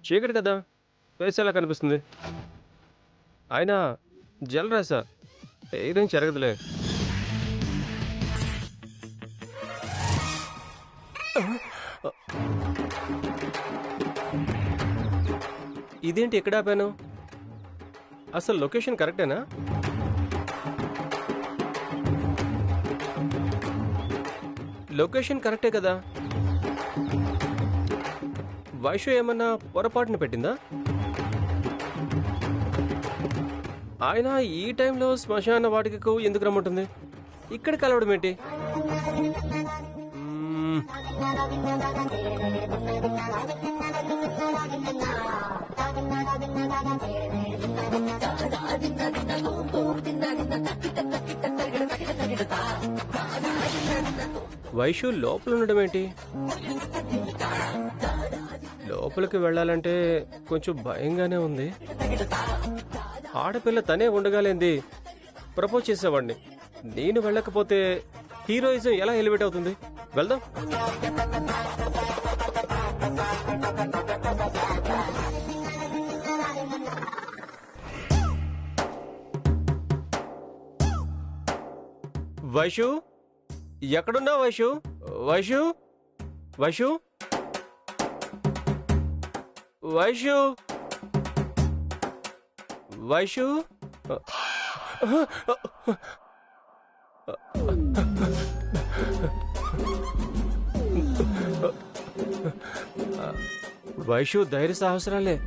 చీకటి కదా, ఫేస్ ఎలా కనిపిస్తుంది? అయినా జల్ రాసా, ఏదేం జరగదులే. ఇదేంటి ఎక్కడ ఆపాను? అసలు లొకేషన్ కరెక్టేనా? లొకేషన్ కరెక్టే కదా. వైషు ఏమన్నా పొరపాటున పెట్టిందా? ఆయన ఈ టైంలో శ్మశాన వాటికకు ఎందుకు రమ్మంటుంది? ఇక్కడ కలవడం ఏంటి? వైషు లోపల ఉండడం ఏంటి? లోపలికి వెళ్ళాలంటే కొంచెం భయంగానే ఉంది. ఆడపిల్ల తనే ఉండగాలేంది ప్రపోజ్ చేసేవాడిని. నేను వెళ్ళకపోతే హీరోయిజం ఎలా ఎలివేట్ అవుతుంది? వెళ్దాం. వైషు, ఎక్కడున్నావు వైషు? వైషు, వైషు, వైషు, వైషు. వైషు ధైర్య సాహసరాలే.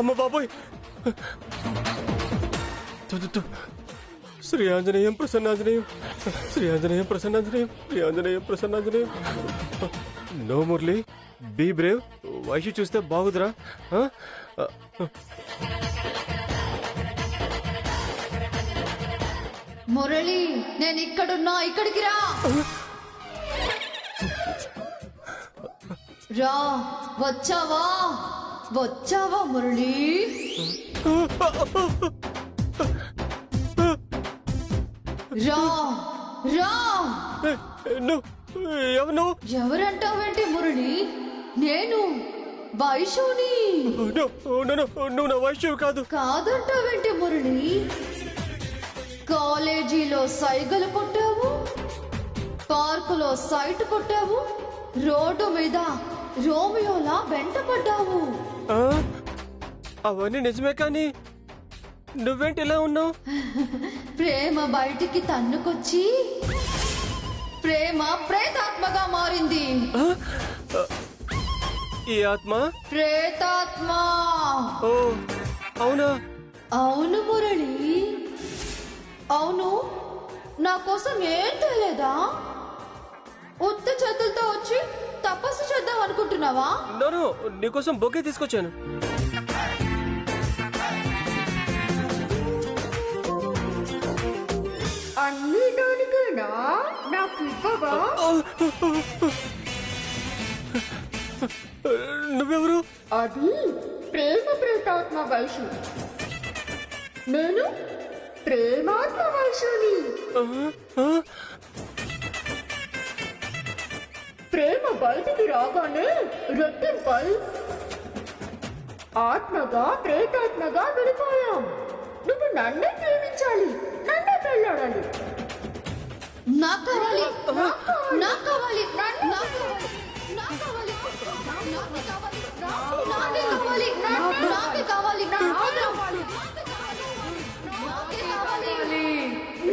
అమ్మ బాబోయ్! శ్రీ ఆంజనేయం ప్రసన్నాంజనేయం, శ్రీ ఆంజనేయం ప్రసన్నాంజనేయం, శ్రీ ఆంజనేయం ప్రసన్నాంజనేయం. No Murali, be brave. Vaishu చూస్తే బాగుదురా? మురళి, నేను ఇక్కడున్నా, ఇక్కడికి రా. రా, వచ్చావా? వచ్చావా మురళి? రా రా. ఎవరంటావేంటి మురళి? నేను వైషుని. నువ్వు నా వైషు కాదు. కాదంటావేంటి మురళి? కాలేజీలో సైగలు కొట్టావు, పార్కులో సైట్ కొట్టావు, రోడ్డు మీద రోమియోలా వెంట పడ్డావు. అవన్నీ నిజమే, కానీ నువ్వేంటి ఇలా ఉన్నావు? ప్రేమ బయటికి తన్నుకొచ్చి ప్రేమ ప్రేతాత్మగా మారింది. ఈ ఆత్మ ప్రేతాత్మ. ఓ అవునా? అవును మురళి, అవును. నా కోసం ఏం తెలియదా? ఉత్త చేతులతో వచ్చి తపస్సు చేద్దాం అనుకుంటున్నావా? నో, నీకోసం బొకే తీసుకొచ్చాను. అన్ని దానికైనా నాకు ఇవ్వవా? నువ్వెవరు? అది ప్రేమ ప్రేతాత్మ వైషు. నేను ప్రేమాత్మ వైషుని. ప్రేమ బయటికి రాగానే రెట్టింపై ఆత్మగా ప్రేతాత్మగా విడిపోయాం. నువ్వు నన్నే ప్రేమించాలి, నన్నే పెళ్ళాడాలి. నాకు కావాలి, నాకు కావాలి, నాకు కావాలి, నాకు కావాలి, నాకే కావాలి, నాకే కావాలి, నాకే కావాలి, నాకే కావాలి,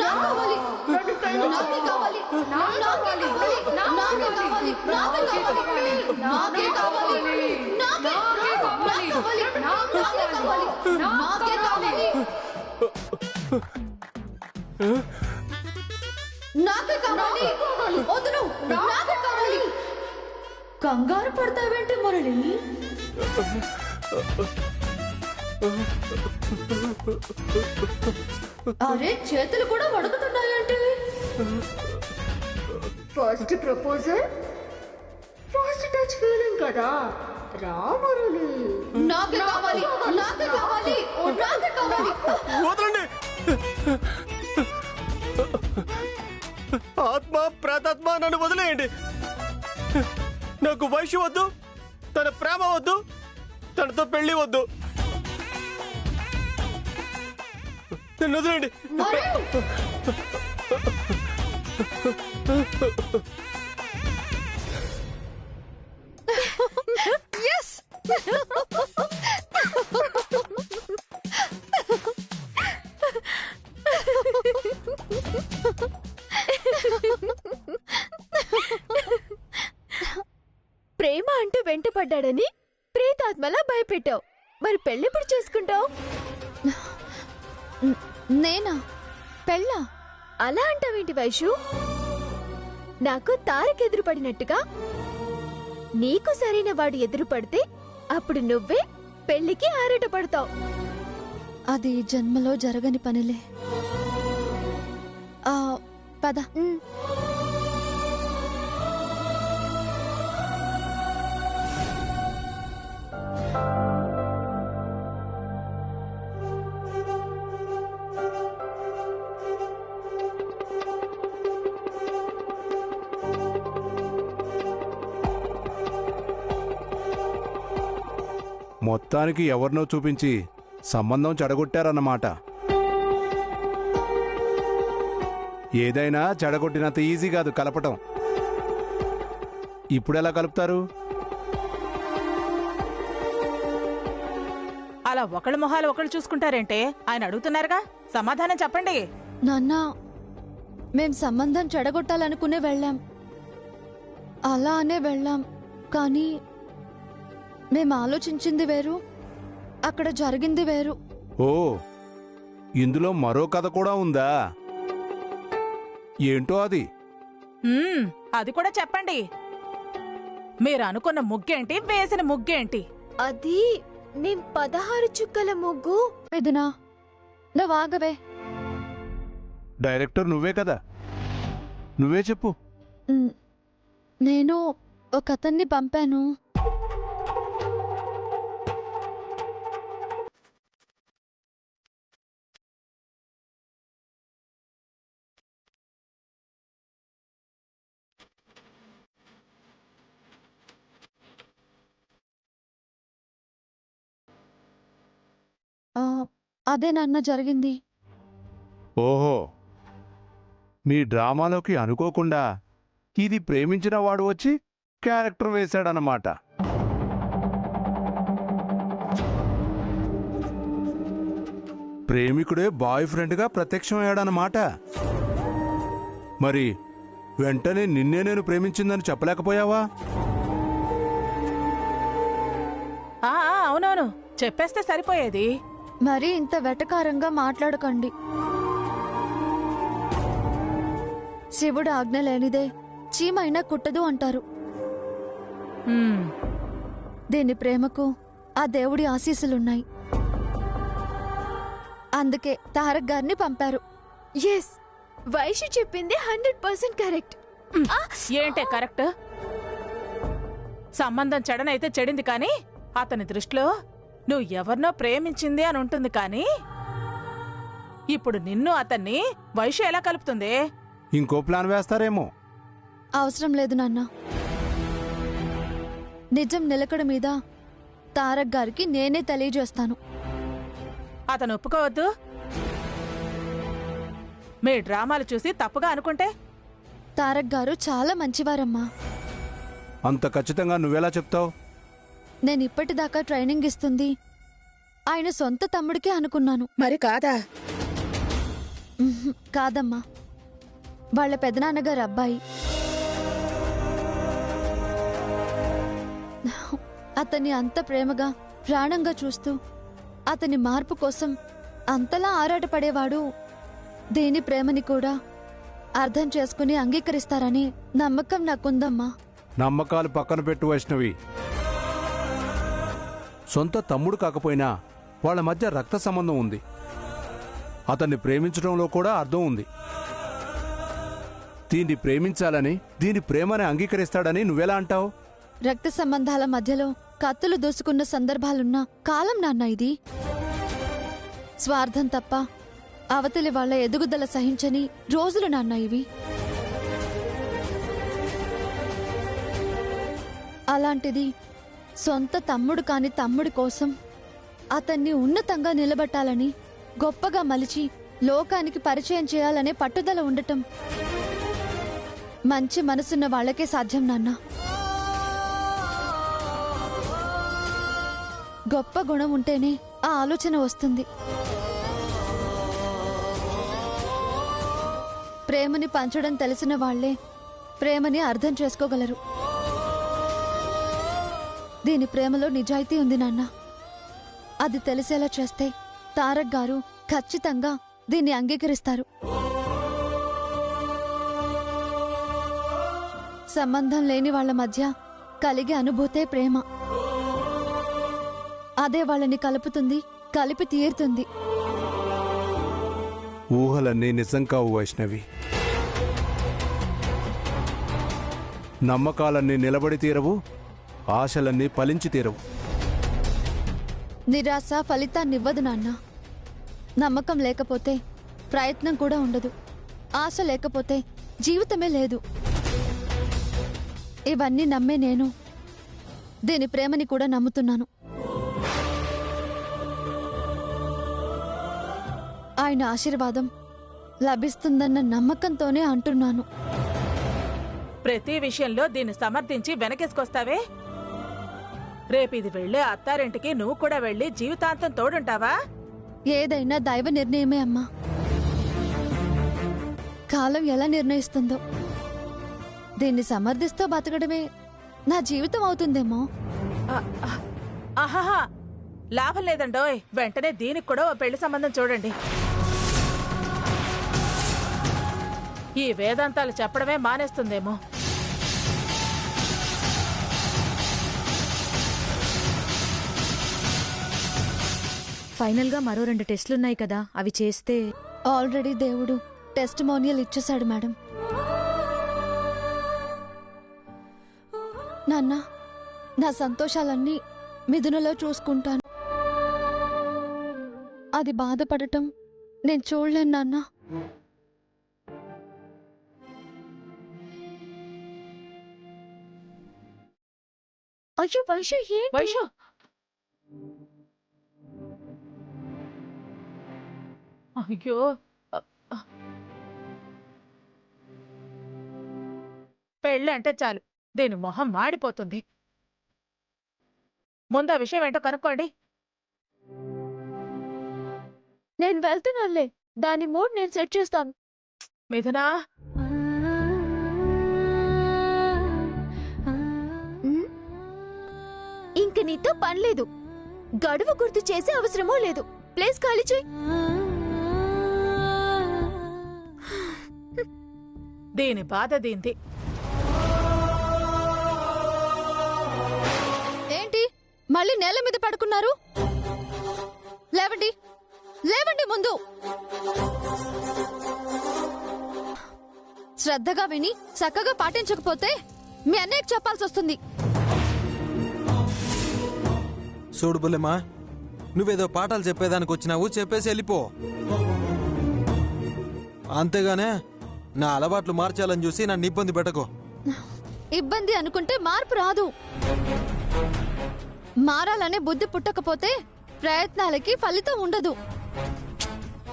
నాకే కావాలి, నాకే కావాలి, నాకే కావాలి, నాకే కావాలి, నాకే కావాలి, నాకే కావాలి, నాకే కావాలి. నాకే కావాలి, వదులు, నాకే కావాలి. కంగారు పడతావేంటి మురళి? అరే, చేతులు కూడా వణుకుతున్నాయంటే. First proposal, first touch feeling. కదా రామురులి. నాకే కావాలి నాకే కావాలి నాకే కావాలి. వదలండి. ఆత్మ ప్రాతాత్మ నన్ను వదిలేయండి. నాకు వైశ్య వద్దు, తన ప్రేమ వద్దు, తనతో పెళ్లి వద్దు. నన్ను వదిలేయండి. మరి yes ప్రేమ అంటూ వెంటపడ్డాడని ప్రేతాత్మలా భయపెట్టావు. మరి పెళ్ళెప్పుడు చేసుకుంటావు? నేనా పెళ్ళా? అలా అంటావేంటి వైషు? నాకు తారక్ ఎదురుపడినట్టుగా నీకు సరైన వాడు ఎదురుపడితే అప్పుడు నువ్వే పెళ్లికి ఆరాట పడతావు. అది జన్మలో జరగని పనిలే. పద. మొత్తానికి ఎవరినో చూపించి సంబంధం చెడగొట్టారన్నమాట. ఏదైనా చెడగొట్టినంత ఈజీ కాదు కలపటం. ఇప్పుడెలా కలుపుతారు? అలా ఒకళ్ళ మొహాలు ఒకళ్ళు చూసుకుంటారేంటే? ఆయన అడుగుతున్నారుగా, సమాధానం చెప్పండి. నాన్న, మేం సంబంధం చెడగొట్టాలనుకునే వెళ్ళాం, అలా అనే వెళ్ళాం. కానీ మేం ఆలోచించింది వేరు, అక్కడ జరిగింది వేరు. ఓ, ఇందులో మరో కథ కూడా ఉందా? ఏంటో అది? అది కూడా చెప్పండి. మీరు అనుకున్న ముగ్గేంటి, వేసిన ముగ్గేంటి? అది మేం 16 చుక్కల ముగ్గు. మిథునా, నువ్వాగవే. డైరెక్టర్ నువ్వే కదా, నువ్వే చెప్పు. నేను ఒక అతన్ని పంపాను. అదే నాన్న జరిగింది. ఓహో, మీ డ్రామాలోకి అనుకోకుండా ఇది ప్రేమించిన వాడు వచ్చి క్యారెక్టర్ వేశాడనమాట. ప్రేమికుడే బాయ్ ఫ్రెండ్గా ప్రత్యక్షమయ్యాడనమాట. మరి వెంటనే నిన్నే నేను ప్రేమించిందని చెప్పలేకపోయావా? అవునవును, చెప్పేస్తే సరిపోయేది. మరి ఇంత వెటకారంగా మాట్లాడకండి. శివుడు ఆజ్ఞ లేనిదే చీమైనా కుట్టదు అంటారు. దీని ప్రేమకు ఆ దేవుడి ఆశీస్సులున్నాయి. అందుకే తారక్ గారిని పంపారు. ఎస్, వైషు చెప్పింది 100% కరెక్ట్. ఏంటే కరెక్ట్? సంబంధం చెడనైతే చెడింది, కానీ అతని దృష్టిలో నువ్వు ఎవరినో ప్రేమించింది అని ఉంటుంది. కానీ ఇప్పుడు నిన్ను అతన్ని వైషు ఎలా కలుపుతుంది? ఇంకో ప్లాన్ వేస్తారేమో. అవసరం లేదు నాన్న. నిజం నిలకడ మీద తారక్ గారికి నేనే తెలియజేస్తాను. అతను ఒప్పుకోవద్దు. మీ డ్రామాలు చూసి తప్పుగా అనుకుంటే? తారక్ గారు చాలా మంచివారమ్మా. అంత ఖచ్చితంగా నువ్వెలా చెప్తావు? నేను ఇప్పటిదాకా ట్రైనింగ్ ఇస్తుంది ఆయన సొంత తమ్ముడికే అనుకున్నాను. మరి కాదా? కాదమ్మా, వాళ్ళ పెదనాన్నగారు అబ్బాయి. అతన్ని అంత ప్రేమగా ప్రాణంగా చూస్తూ అతని మార్పు కోసం అంతలా ఆరాటపడేవాడు దేని ప్రేమని కూడా అర్థం చేసుకుని అంగీకరిస్తారని నమ్మకం నాకుందమ్మా. నమ్మకాలు పక్కన పెట్టు వైష్ణవి. సొంత తమ్ముడు కాకపోయినా వాళ్ళ మధ్య రక్త సంబంధం ఉంది. అతన్ని ప్రేమించడంలో కూడా అర్థం ఉంది. దీన్ని ప్రేమించాలని, దీని ప్రేమని అంగీకరిస్తాడని నువ్వెలా అంటావు? రక్త సంబంధాల మధ్యలో కత్తులు దూసుకున్న సందర్భాలున్న కాలం నాన్న ఇది. స్వార్థం తప్ప అవతలి వాళ్ళ ఎదుగుదల సహించని రోజులు నాన్న ఇవి. అలాంటిది సొంత తమ్ముడు కాని తమ్ముడి కోసం అతన్ని ఉన్నతంగా నిలబెట్టాలని, గొప్పగా మలిచి లోకానికి పరిచయం చేయాలనే పట్టుదల ఉండటం మంచి మనసున్న వాళ్ళకే సాధ్యం నాన్న. గొప్ప గుణం ఉంటేనే ఆ ఆలోచన వస్తుంది. ప్రేమని పంచడం తెలిసిన వాళ్లే ప్రేమని అర్థం చేసుకోగలరు. దీని ప్రేమలో నిజాయితీ ఉంది నాన్న. అది తెలిసేలా చేస్తే తారక్ గారు ఖచ్చితంగా దీన్ని అంగీకరిస్తారు. సంబంధం లేని వాళ్ల మధ్య కలిగే అనుభూతే ప్రేమ. అదే వాళ్ళని కలుపుతుంది, కలిపి తీరుతుంది. ఊహలన్నీ నిజం కావు వైష్ణవి. నమ్మకాలన్నీ నిలబడి తీరవు, ఆశలన్నీ ఫలించి తీరవు. నిరాశ ఫలితాన్నివ్వదు నాన్న. నమ్మకం లేకపోతే ప్రయత్నం కూడా ఉండదు. ఆశ లేకపోతే జీవితమే లేదు. ఇవన్నీ నమ్మే నేను దీని ప్రేమని కూడా నమ్ముతున్నాను. ఆయన ఆశీర్వాదం లభిస్తుందన్న నమ్మకంతోనే అంటున్నాను. ప్రతి విషయంలో దీన్ని సమర్థించి వెనకేసుకొస్తావే. రేపు ఇది వెళ్లే అత్తారింటికి నువ్వు కూడా వెళ్లి జీవితాంతం తోడుంటావా? ఏదైనా దైవ నిర్ణయమే అమ్మా. కాలం ఎలా నిర్ణయిస్తుందో. దీన్ని సమర్థిస్తూ బతకడమే నా జీవితం అవుతుందేమో. ఆహాహా, లాభం లేదండోయ్. వెంటనే దీనికి కూడా ఓ పెళ్లి సంబంధం చూడండి. ఈ వేదాంతాలు చెప్పడమే మానేస్తుందేమో. ఫైనల్ గా మరో 2 టెస్టులున్నాయి కదా, అవి చేస్తే. ఆల్రెడీ దేవుడు టెస్టిమోనియల్ ఇచ్చేశాడు మేడం. నాన్న, నా సంతోషాలన్నీ మిథునలో చూసుకుంటాను. అది బాధపడటం నేను చూడలేను నాన్న. అయ్యో వైషు, ఏంటి? వైషు, అయ్యో, పెళ్ళి అంటే చాలు దీని మొహం మాడిపోతుంది. ముందు ఆ విషయం ఏంటో కనుక్కోండి. నేను వెళ్తున్నానులే, దాని మూడ్ నేను సెట్ చేస్తాను. మిథునా, ఇంక నీతో పనిలేదు. గడువు గుర్తు చేసే అవసరమూ లేదు. ప్లేస్ ఖాళీ చేయి. దీని బాధ దీంది. ఏంటి మళ్ళీ నేల మీద పడుకున్నారు? లేవండి, లేవండి ముందు. శ్రద్ధగా విని చక్కగా పాటించకపోతే మీ అన్నయ్యకు చెప్పాల్సి వస్తుంది. చూడు బుల్లెమ్మా, నువ్వేదో పాఠాలు చెప్పేదానికి వచ్చినావు, చెప్పేసి వెళ్ళిపో. అంతేగానే నా అలవాట్లు మార్చాలని చూసి నన్ను ఇబ్బంది పెట్టకు. ఇబ్బంది అనుకుంటే మార్పు రాదు. మారాలనే బుద్ధి పుట్టకపోతే ప్రయత్నాలకి ఫలితం ఉండదు.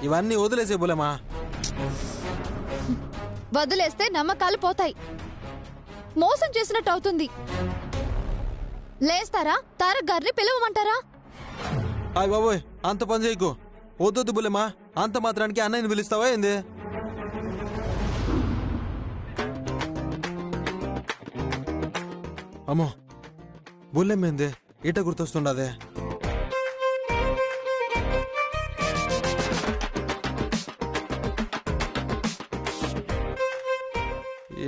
ఇవన్నీ వదిలేసే బుల్లెమ్మా. వదిలేస్తే నమ్మకాలు పోతాయి, మోసం చేసినట్టు అవుతుంది. లేస్తారా? తారక్ గారిని పిలవమంటారా? అయ్య బాబోయ్, అంత పని చేయకు. వద్దొద్దు బుల్లెమ్మా, అంత మాత్రానికి అన్నయ్యని పిలుస్తావా ఏంది? అమ్మో, బుల్లెమ్మేంది ఇట గుర్తొస్తుండదే.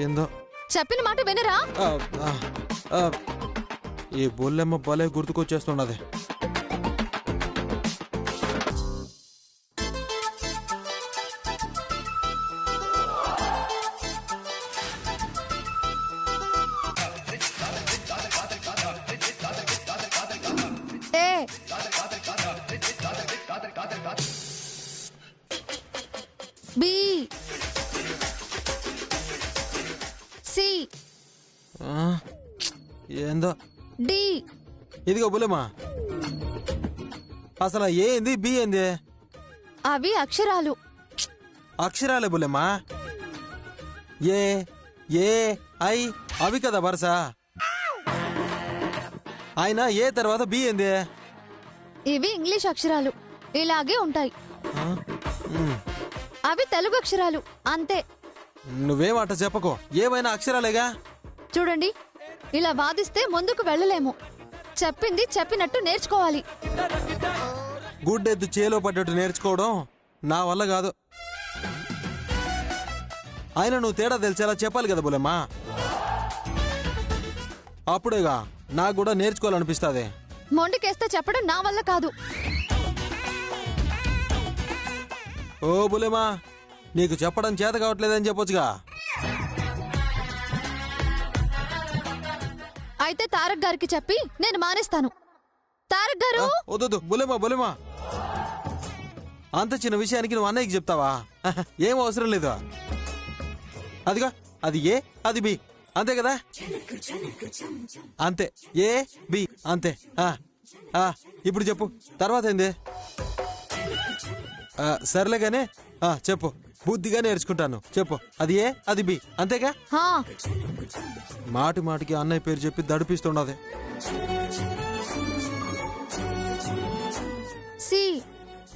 ఏందో చెప్పిన మాట వినరా? ఈ బుల్లెమ్మ భలే గుర్తుకొచ్చేస్తున్నది. డి. ఇదిగో బుల్లెమ్మా, అసలు ఏ ఏంది బి ఏంది? అవి అక్షరాలు. అక్షరాలే బుల్లెమ్మా. ఏ ఏ ఐ అవి కదా వరుస. ఆయన ఏ తర్వాత బి ఏంది? ఇవి ఇంగ్లీష్ అక్షరాలు, ఇలాగే ఉంటాయి. ఆ? ఉమ్. అవి తెలుగు అక్షరాలు, అంతే. నువ్వేమాట చెప్పకో, ఏమైనా అక్షరాలేగా. చూడండి, ఇలా వాదిస్తే ముందుకు వెళ్ళలేము. చెప్పింది చెప్పినట్టు నేర్చుకోవాలి. గుడ్డెద్దు చేలో పడ్డట్టు నేర్చుకోవడం నా వల్ల కాదు. ఆయన నువ్వు తేడా తెలిసేలా చెప్పాలి కదా బుల్లెమ్మా. అప్పుడేగా నాకు కూడా నేర్చుకోవాలనిపిస్తుంది. మొండికేస్తే చెప్పడం నా వల్ల కాదు. ఓ బుల్లెమ్మా, నీకు చెప్పడం చేత కావట్లేదని చెప్పొచ్చుగా. అయితే తారక్ గారికి చెప్పి నేను మానేస్తాను. తారక్ గారు! వద్దు బుల్లెమ్మా, బుల్లెమ్మా, అంత చిన్న విషయానికి నువ్వు అన్నయ్యకి చెప్తావా? ఏం అవసరం లేదు. అదిగా, అది ఏ అది బి, అంతే కదా. అంతే, ఏ బి అంతే. ఇప్పుడు చెప్పు, తర్వాత ఏంది? సర్లేగానే చెప్పు, బుద్ధిగా నేర్చుకుంటాను. చెప్పు, అది ఏ అది బి అంతేగా. హా. మాటి మాటికి అన్నయ్య పేరు చెప్పి దడిపిస్తున్నది. C.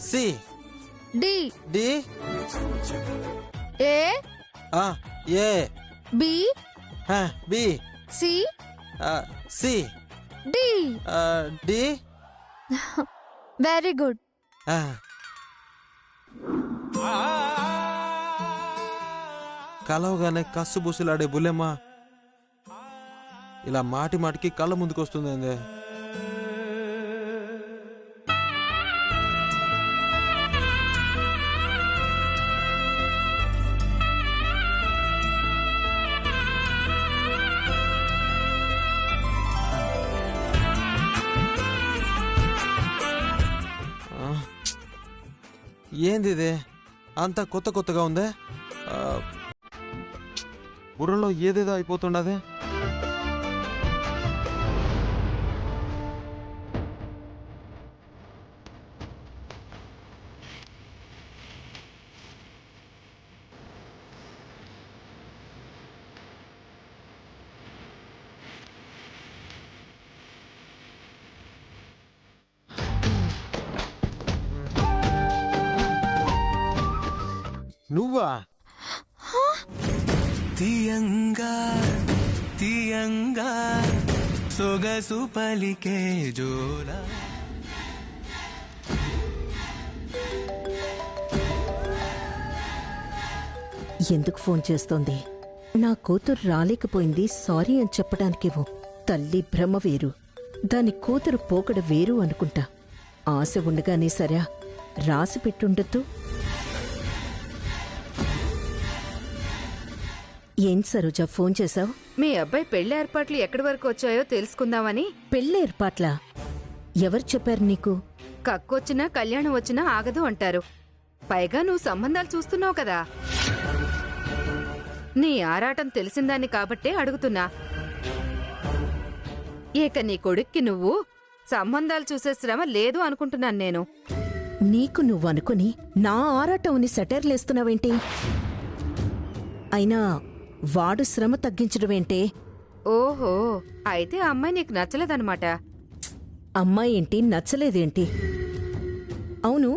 C. D. D. A. A. B. B. C. C. D. D. Very good. కలవగానే కస్సు బుసులాడే బుల్లెమ్మ ఇలా మాటి మాటికి కళ్ళ ముందుకు వస్తుంది. ఏంది ఇది అంతా కొత్త కొత్తగా ఉందే? బుర్రలో ఏదేదో అయిపోతుండదే. నువ్వా? తీయంగా తీయంగా సొగసు పలికే జోలా. ఎందుకు ఫోన్ చేస్తోంది? నా కూతురు రాలేకపోయింది, సారీ అని చెప్పడానికేవో. తల్లి భ్రమ వేరు, దాని కూతురు పోకడ వేరు అనుకుంటా. ఆశ ఉండగానే సరే రాసి పెట్టుండద్దు. ఏం సరోజా ఫోన్ చేశావు? మీ అబ్బాయి పెళ్లి ఏర్పాట్లు ఎక్కడి వరకు వచ్చాయో తెలుసుకుందామని. పెళ్లి ఏర్పాట్లా? ఎవరు చెప్పారు నీకు? కక్కొచ్చినా కళ్యాణం వచ్చినా ఆగదు అంటారు. పైగా నువ్వు సంబంధాలు చూస్తున్నావు కదా. నీ ఆరాటం తెలిసిందాన్ని కాబట్టే అడుగుతున్నా. ఇక నీ కొడుక్కి నువ్వు సంబంధాలు చూసే శ్రమ లేదు అనుకుంటున్నాను నేను. నీకు నువ్వు అనుకుని నా ఆరాటంని సెటర్లేస్తున్నావేంటి? అయినా వాడు శ్రమ తగ్గించడమేంటే? ఓహో, అయితే ఆ అమ్మాయి నీకు నచ్చలేదన్నమాట. అమ్మాయి ఏంటి, నచ్చలేదేంటి? అవును,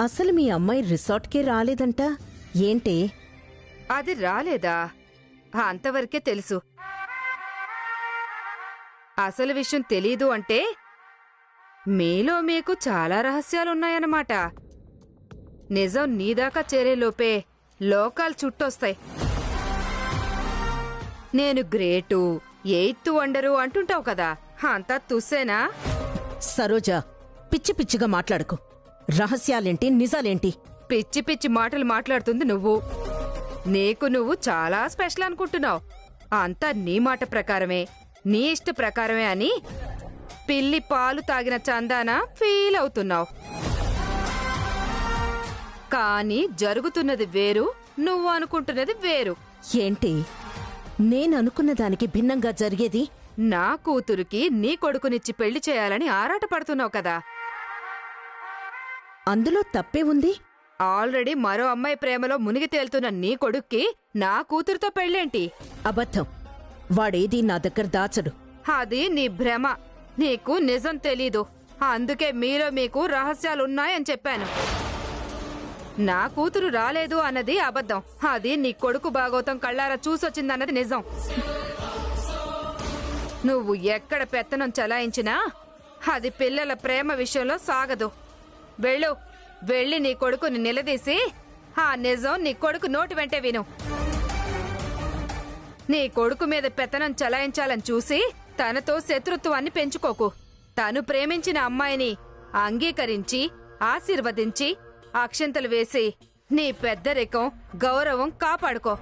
అసలు మీ అమ్మాయి రిసార్ట్కే రాలేదంట ఏంటే? అది రాలేదా? అంతవరకే తెలుసు. అసలు విషయం తెలీదు అంటే మీలో మీకు చాలా రహస్యాలున్నాయన్నమాట. నిజం నీదాకా చేరేలోపే లోకాలు చుట్టొస్తాయి. నేను గ్రేటు, 8th వండరు అంటుంటావు కదా, అంతా తుస్సేనా? సరోజా, పిచ్చి పిచ్చిగా మాట్లాడుకో. రహస్యాలేంటి, నిజాలేంటి? పిచ్చి పిచ్చి మాటలు మాట్లాడుతుంది నువ్వు. నీకు నువ్వు చాలా స్పెషల్ అనుకుంటున్నావు. అంతా నీ మాట ప్రకారమే, నీ ఇష్ట ప్రకారమే అని పిల్లి పాలు తాగిన చందాన ఫీల్ అవుతున్నావు. కానీ జరుగుతున్నది వేరు, నువ్వు అనుకుంటున్నది వేరు. ఏంటి, నేననుకున్న దానికి భిన్నంగా జరిగేది నా కూతురికి నీ కొడుకునిచ్చి పెళ్లి చేయాలని ఆరాటపడుతున్నావు కదా. అందులో తప్పే ఉంది? ఆల్రెడీ మరో అమ్మాయి ప్రేమలో మునిగి తేలుతున్న నీ కొడుక్కి నా కూతురుతో పెళ్ళేంటి? అబద్ధం. వాడేదీ నా దగ్గర దాచడు. అది నీ భ్రమ. నీకు నిజం తెలీదు. అందుకే మీలో మీకు రహస్యాలున్నాయని చెప్పాను. నా కూతురు రాలేదు అన్నది అబద్ధం. అది నీ కొడుకు భాగోతం కళ్ళారా చూసొచ్చిందన్నది నిజం. నువ్వు ఎక్కడ పెత్తనం చలాయించినా అది పిల్లల ప్రేమ విషయంలో సాగదు. వెళ్ళు, వెళ్ళి నీ కొడుకుని నిలదీసి ఆ నిజం నీ కొడుకు నోటి వెంటే విను. నీ కొడుకు మీద పెత్తనం చలాయించాలని చూసి తనతో శత్రుత్వాన్ని పెంచుకోకు. తను ప్రేమించిన అమ్మాయిని అంగీకరించి ఆశీర్వదించి అక్షంతలు వేసి నీ పెద్దరికం గౌరవం కాపాడుకో.